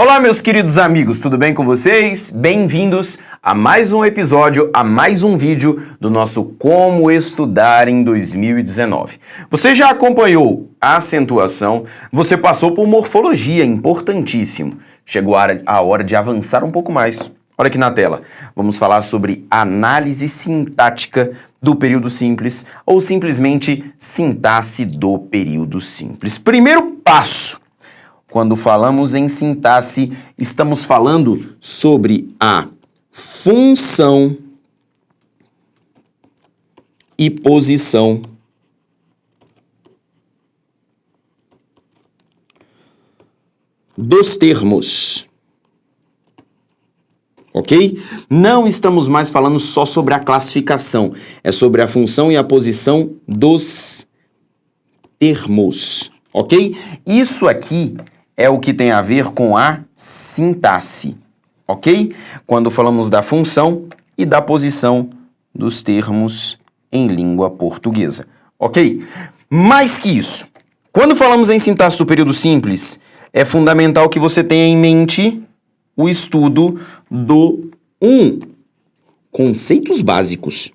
Olá, meus queridos amigos, tudo bem com vocês? Bem-vindos a mais um episódio, a mais um vídeo do nosso Como Estudar em 2019. Você já acompanhou a acentuação, você passou por morfologia, importantíssimo. Chegou a hora de avançar um pouco mais. Olha aqui na tela, vamos falar sobre análise sintática do período simples ou simplesmente sintaxe do período simples. Primeiro passo. Quando falamos em sintaxe, estamos falando sobre a função e posição dos termos. Ok? Não estamos mais falando só sobre a classificação, é sobre a função e a posição dos termos. Ok? Isso aqui é o que tem a ver com a sintaxe, ok? Quando falamos da função e da posição dos termos em língua portuguesa, ok? Mais que isso, quando falamos em sintaxe do período simples, é fundamental que você tenha em mente o estudo do conceitos básicos.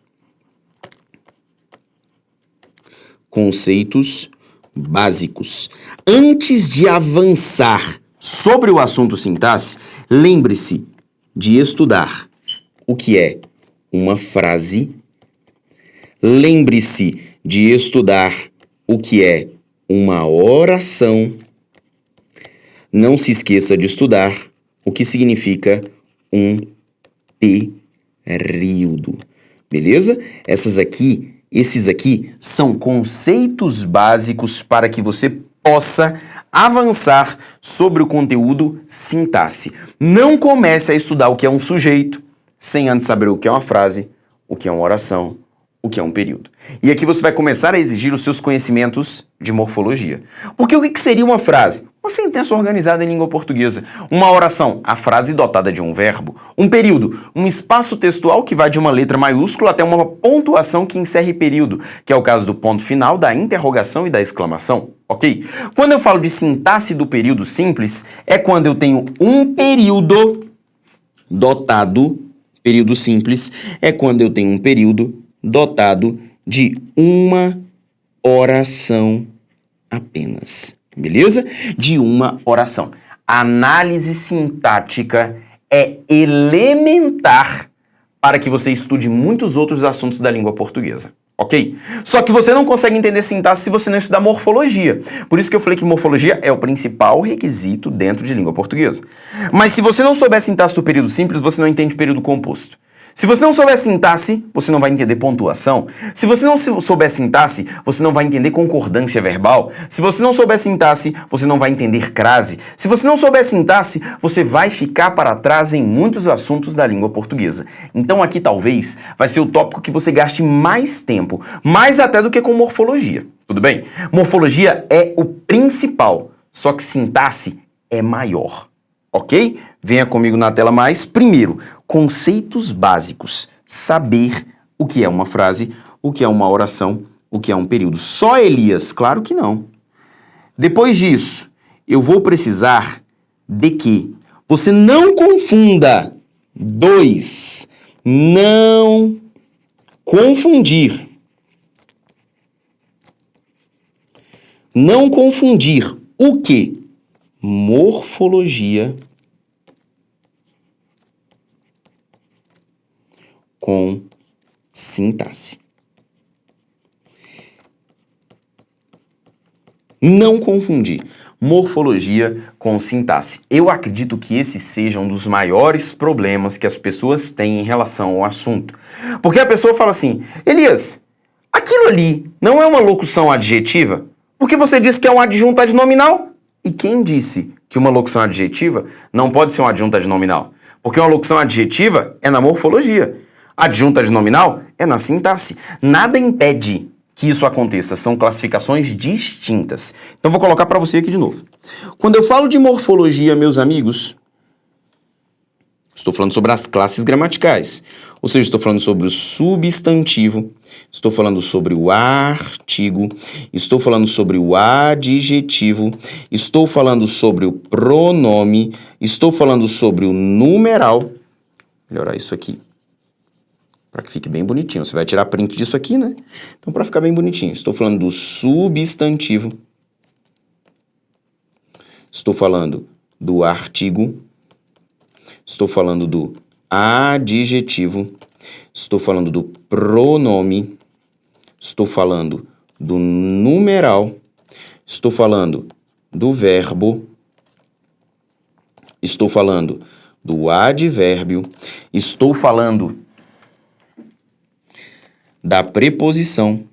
Conceitos básicos. Antes de avançar sobre o assunto sintaxe, lembre-se de estudar o que é uma frase, lembre-se de estudar o que é uma oração, não se esqueça de estudar o que significa um período, beleza? Esses aqui são conceitos básicos para que você possa avançar sobre o conteúdo sintaxe. Não comece a estudar o que é um sujeito sem antes saber o que é uma frase, o que é uma oração, o que é um período. E aqui você vai começar a exigir os seus conhecimentos de morfologia. Porque o que seria uma frase? Uma sentença organizada em língua portuguesa. Uma oração, a frase dotada de um verbo. Um período, um espaço textual que vai de uma letra maiúscula até uma pontuação que encerre período, que é o caso do ponto final, da interrogação e da exclamação, ok? Quando eu falo de sintaxe do período simples, é quando eu tenho um período dotado, período simples, é quando eu tenho um período dotado de uma oração apenas. Beleza? De uma oração. A análise sintática é elementar para que você estude muitos outros assuntos da língua portuguesa. Ok? Só que você não consegue entender sintaxe se você não estudar morfologia. Por isso que eu falei que morfologia é o principal requisito dentro de língua portuguesa. Mas se você não souber sintaxe do período simples, você não entende período composto. Se você não souber sintaxe, você não vai entender pontuação. Se você não souber sintaxe, você não vai entender concordância verbal. Se você não souber sintaxe, você não vai entender crase. Se você não souber sintaxe, você vai ficar para trás em muitos assuntos da língua portuguesa. Então aqui talvez vai ser o tópico que você gaste mais tempo, mais até do que com morfologia. Tudo bem? Morfologia é o principal, só que sintaxe é maior. Ok? Venha comigo na tela mais. Primeiro, conceitos básicos. Saber o que é uma frase, o que é uma oração, o que é um período. Só Elias? Claro que não. Depois disso, eu vou precisar de que você não confunda dois. Não confundir. Não confundir o quê? Morfologia com sintaxe. Não confundir morfologia com sintaxe. Eu acredito que esse seja um dos maiores problemas que as pessoas têm em relação ao assunto. Porque a pessoa fala assim, Elias, aquilo ali não é uma locução adjetiva? Porque você disse que é um adjunto adnominal? E quem disse que uma locução adjetiva não pode ser um adjunto adnominal? Porque uma locução adjetiva é na morfologia. Adjunto adnominal é na sintaxe. Nada impede que isso aconteça. São classificações distintas. Então vou colocar para você aqui de novo. Quando eu falo de morfologia, meus amigos, Estou falando sobre as classes gramaticais. Ou seja, estou falando sobre o substantivo, estou falando sobre o artigo, estou falando sobre o adjetivo, estou falando sobre o pronome, estou falando sobre o numeral. Vou melhorar isso aqui, para que fique bem bonitinho. Você vai tirar print disso aqui, né? Então, para ficar bem bonitinho, estou falando do substantivo, estou falando do artigo, estou falando do adjetivo, estou falando do pronome, estou falando do numeral, estou falando do verbo, estou falando do advérbio, estou falando da preposição,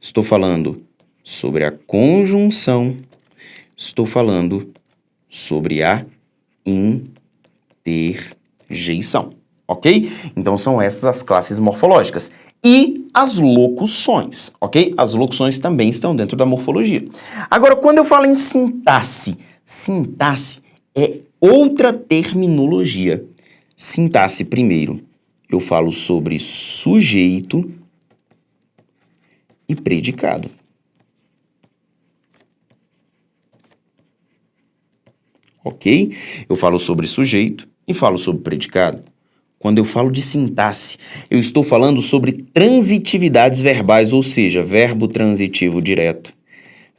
estou falando sobre a conjunção, estou falando sobre a interjeição, ok? Então são essas as classes morfológicas. E as locuções, ok? As locuções também estão dentro da morfologia. Agora, quando eu falo em sintaxe, sintaxe é outra terminologia. Sintaxe, primeiro, eu falo sobre sujeito e predicado. Ok? Eu falo sobre sujeito e falo sobre predicado. Quando eu falo de sintaxe, eu estou falando sobre transitividades verbais, ou seja, verbo transitivo direto,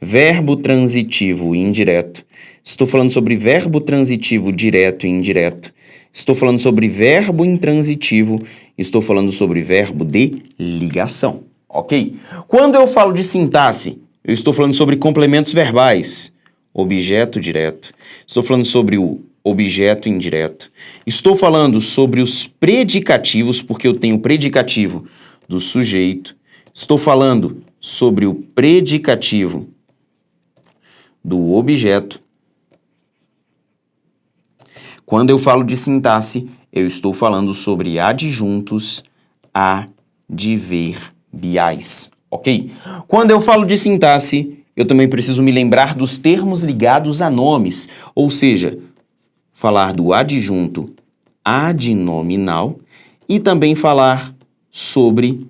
verbo transitivo indireto. Estou falando sobre verbo transitivo direto e indireto. Estou falando sobre verbo intransitivo. Estou falando sobre verbo de ligação. Ok? Quando eu falo de sintaxe, eu estou falando sobre complementos verbais. Objeto direto. Estou falando sobre o objeto indireto. Estou falando sobre os predicativos, porque eu tenho o predicativo do sujeito. Estou falando sobre o predicativo do objeto. Quando eu falo de sintaxe, eu estou falando sobre adjuntos adverbiais, ok? Quando eu falo de sintaxe, eu também preciso me lembrar dos termos ligados a nomes, ou seja, falar do adjunto adnominal e também falar sobre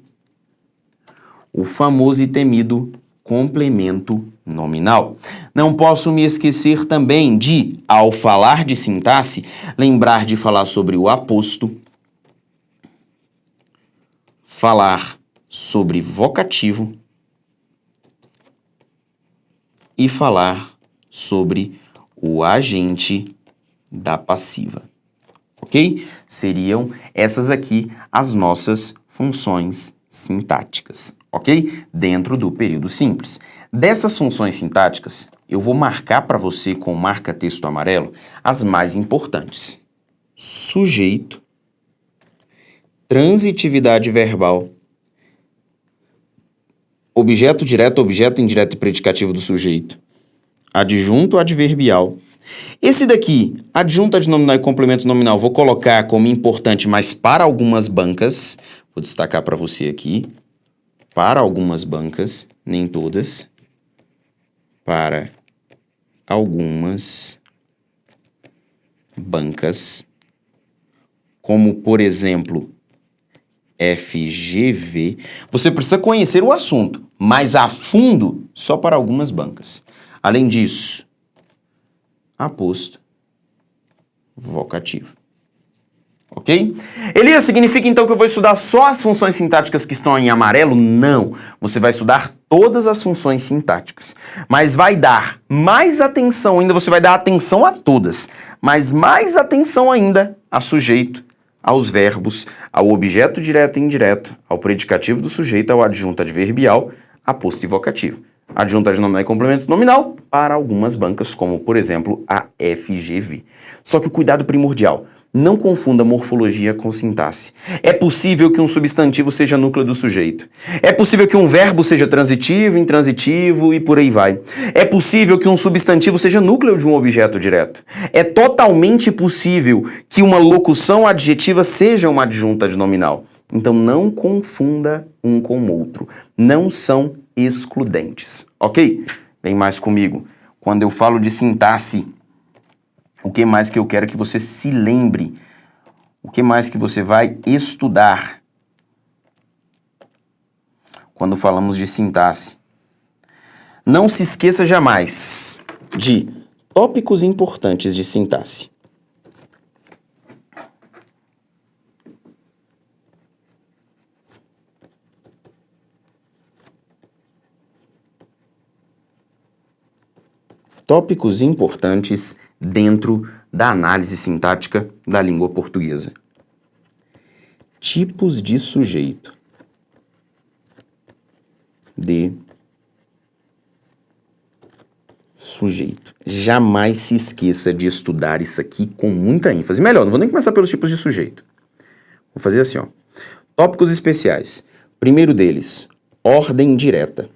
o famoso e temido complemento nominal. Não posso me esquecer também de, ao falar de sintaxe, lembrar de falar sobre o aposto, falar sobre vocativo e falar sobre o agente da passiva, ok? Seriam essas aqui as nossas funções sintáticas, ok? Dentro do período simples. Dessas funções sintáticas, eu vou marcar para você com marca-texto amarelo as mais importantes. Sujeito, transitividade verbal, objeto direto, objeto indireto e predicativo do sujeito, adjunto adverbial. Esse daqui, adjunto adnominal e complemento nominal, vou colocar como importante, mas para algumas bancas. Vou destacar para você aqui. Para algumas bancas, nem todas. Para algumas bancas, como, por exemplo, FGV. Você precisa conhecer o assunto, mas a fundo só para algumas bancas. Além disso, aposto vocativo. Ok? Elias, significa então que eu vou estudar só as funções sintáticas que estão em amarelo? Não. Você vai estudar todas as funções sintáticas. Mas vai dar mais atenção ainda, você vai dar atenção a todas, mas mais atenção ainda a sujeito, aos verbos, ao objeto direto e indireto, ao predicativo do sujeito, ao adjunto adverbial, aposto e vocativo. Adjunto adnominal e complemento nominal para algumas bancas, como, por exemplo, a FGV. Só que o cuidado primordial, não confunda morfologia com sintaxe. É possível que um substantivo seja núcleo do sujeito. É possível que um verbo seja transitivo, intransitivo e por aí vai. É possível que um substantivo seja núcleo de um objeto direto. É totalmente possível que uma locução adjetiva seja uma adjunta adnominal. Então não confunda um com o outro. Não são excludentes, ok? Vem mais comigo. Quando eu falo de sintaxe, O que mais que eu quero que você se lembre? O que mais que você vai estudar quando falamos de sintaxe? Não se esqueça jamais de tópicos importantes de sintaxe. Tópicos importantes dentro da análise sintática da língua portuguesa. Tipos de sujeito. Sujeito. Jamais se esqueça de estudar isso aqui com muita ênfase. Melhor, não vou nem começar pelos tipos de sujeito. Vou fazer assim, ó. Tópicos especiais. Primeiro deles, ordem direta.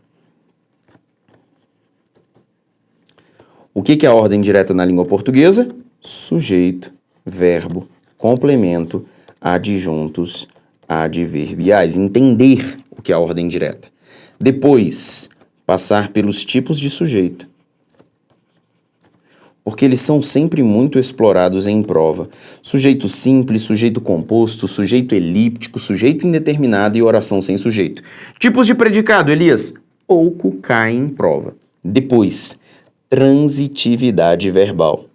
O que é a ordem direta na língua portuguesa? Sujeito, verbo, complemento, adjuntos, adverbiais. Entender o que é a ordem direta. Depois, passar pelos tipos de sujeito. Porque eles são sempre muito explorados em prova. Sujeito simples, sujeito composto, sujeito elíptico, sujeito indeterminado e oração sem sujeito. Tipos de predicado, Elias? Pouco caem em prova. Depois, transitividade verbal.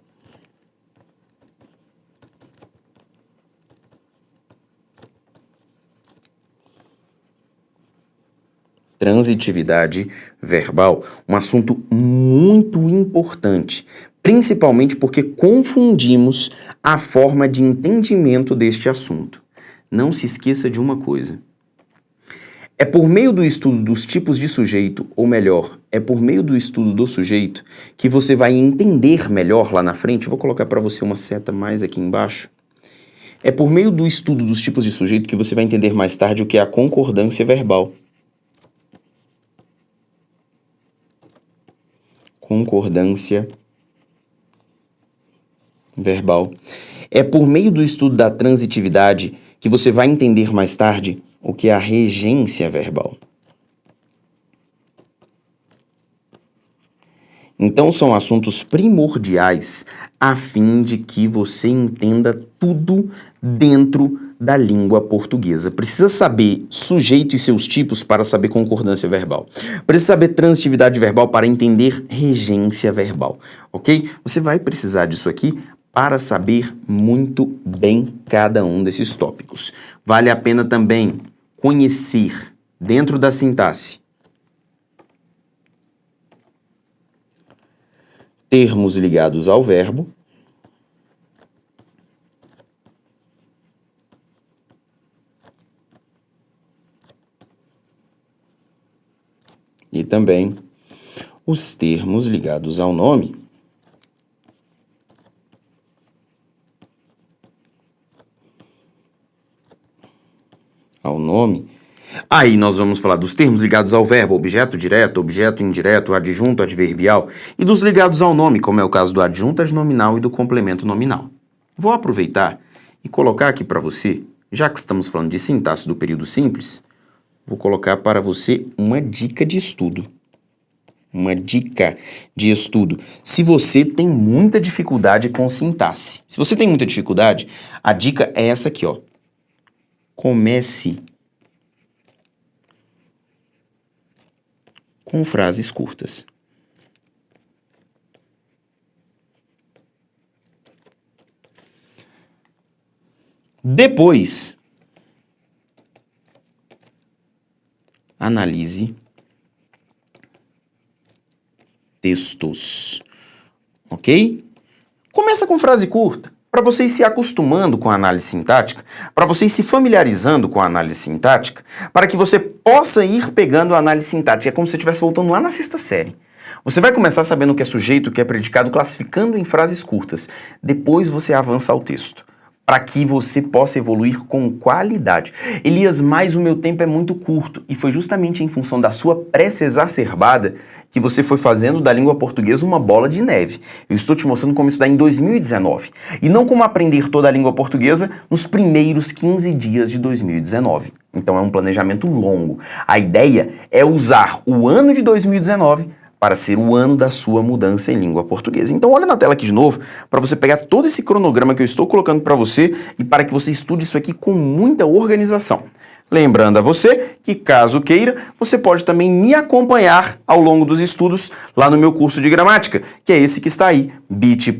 Transitividade verbal, um assunto muito importante, principalmente porque confundimos a forma de entendimento deste assunto. Não se esqueça de uma coisa. É por meio do estudo dos tipos de sujeito, ou melhor, é por meio do estudo do sujeito, que você vai entender melhor lá na frente. Vou colocar para você uma seta mais aqui embaixo. É por meio do estudo dos tipos de sujeito que você vai entender mais tarde o que é a concordância verbal. Concordância verbal. É por meio do estudo da transitividade que você vai entender mais tarde o que é a regência verbal. Então, são assuntos primordiais a fim de que você entenda tudo dentro da língua portuguesa. Precisa saber sujeito e seus tipos para saber concordância verbal. Precisa saber transitividade verbal para entender regência verbal, ok? Você vai precisar disso aqui para saber muito bem cada um desses tópicos. Vale a pena também conhecer, dentro da sintaxe, termos ligados ao verbo, e também os termos ligados ao nome. Aí nós vamos falar dos termos ligados ao verbo, objeto direto, objeto indireto, adjunto, adverbial, e dos ligados ao nome, como é o caso do adjunto adnominal e do complemento nominal. Vou aproveitar e colocar aqui para você, já que estamos falando de sintaxe do período simples, vou colocar para você uma dica de estudo. Uma dica de estudo. Se você tem muita dificuldade com sintaxe, se você tem muita dificuldade, a dica é essa aqui, ó. Comece com frases curtas. Depois, analise textos, ok? Começa com frase curta, para vocês se acostumando com a análise sintática, para vocês se familiarizando com a análise sintática, para que você possa ir pegando a análise sintática. É como se você estivesse voltando lá na sexta série. Você vai começar sabendo o que é sujeito, o que é predicado, classificando em frases curtas. Depois você avança ao texto, para que você possa evoluir com qualidade. Elias, mas o meu tempo é muito curto, e foi justamente em função da sua pressa exacerbada que você foi fazendo da língua portuguesa uma bola de neve. Eu estou te mostrando como estudar em 2019, e não como aprender toda a língua portuguesa nos primeiros 15 dias de 2019. Então é um planejamento longo. A ideia é usar o ano de 2019 para ser o ano da sua mudança em língua portuguesa. Então olha na tela aqui de novo para você pegar todo esse cronograma que eu estou colocando para você e para que você estude isso aqui com muita organização. Lembrando a você que, caso queira, você pode também me acompanhar ao longo dos estudos lá no meu curso de gramática, que é esse que está aí, bit.ly/Elias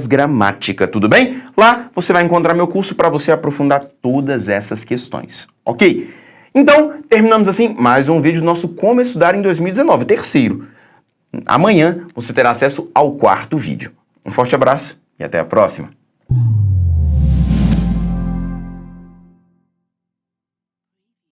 Gramática, tudo bem? Lá você vai encontrar meu curso para você aprofundar todas essas questões, ok? Então, terminamos assim mais um vídeo do nosso Como Estudar em 2019, terceiro. Amanhã você terá acesso ao quarto vídeo. Um forte abraço e até a próxima!